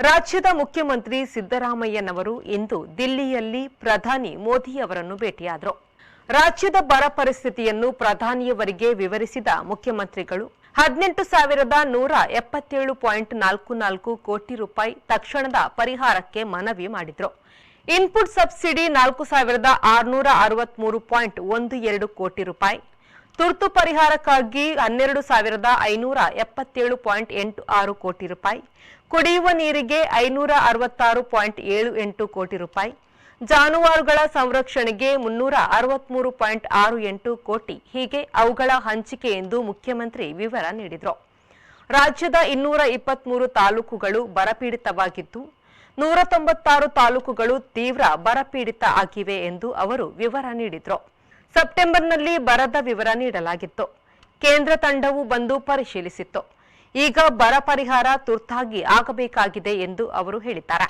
ರಾಜ್ಯದ ಮುಖ್ಯಮಂತ್ರಿ ಸಿದ್ದರಾಮಯ್ಯನವರು ಇಂದು ದಿಲ್ಲಿಯಲ್ಲಿ ಪ್ರಧಾನಿ ಮೋದಿ ಅವರನ್ನು ಭೇಟಿಯಾದರು. ರಾಜ್ಯದ ಬರ ಪರಿಸ್ಥಿತಿಯನ್ನು ಪ್ರಧಾನಿಯವರಿಗೆ ವಿವರಿಸಿದ ಮುಖ್ಯಮಂತ್ರಿಗಳು 18,177.44 ಕೋಟಿ ರೂಪಾಯಿ ತಕ್ಷಣದ ಪರಿಹಾರಕ್ಕೆ ಮನವಿ ಮಾಡಿದರು. ಇನ್ಪುಟ್ ಸಬ್ಸಿಡಿ 4,663.12 ಕೋಟಿ ರೂಪಾಯಿ, ತುರ್ತು ಪರಿಹಾರಕ್ಕಾಗಿ 12,577.86 ಕೋಟಿ ರೂಪಾಯಿ, ಕುಡಿಯುವ ನೀರಿಗೆ 566.78 ಕೋಟಿ ರೂಪಾಯಿ, ಜಾನುವಾರುಗಳ ಸಂರಕ್ಷಣೆಗೆ 363.68 ಕೋಟಿ, ಹೀಗೆ ಅವುಗಳ ಹಂಚಿಕೆ ಎಂದು ಮುಖ್ಯಮಂತ್ರಿ ವಿವರ ನೀಡಿದರು. ರಾಜ್ಯದ 223 ತಾಲೂಕುಗಳು ಬರಪೀಡಿತವಾಗಿದ್ದು 196 ತಾಲೂಕುಗಳು ತೀವ್ರ ಬರಪೀಡಿತ ಆಗಿವೆ ಎಂದು ಅವರು ವಿವರ ನೀಡಿದರು. ಸೆಪ್ಟೆಂಬರ್ನಲ್ಲಿ ಬರದ ವಿವರ ನೀಡಲಾಗಿತ್ತು. ಕೇಂದ್ರ ತಂಡವು ಬಂದು ಪರಿಶೀಲಿಸಿತ್ತು. ಈಗ ಬರ ಪರಿಹಾರ ತುರ್ತಾಗಿ ಆಗಬೇಕಾಗಿದೆ ಎಂದು ಅವರು ಹೇಳಿದ್ದಾರೆ.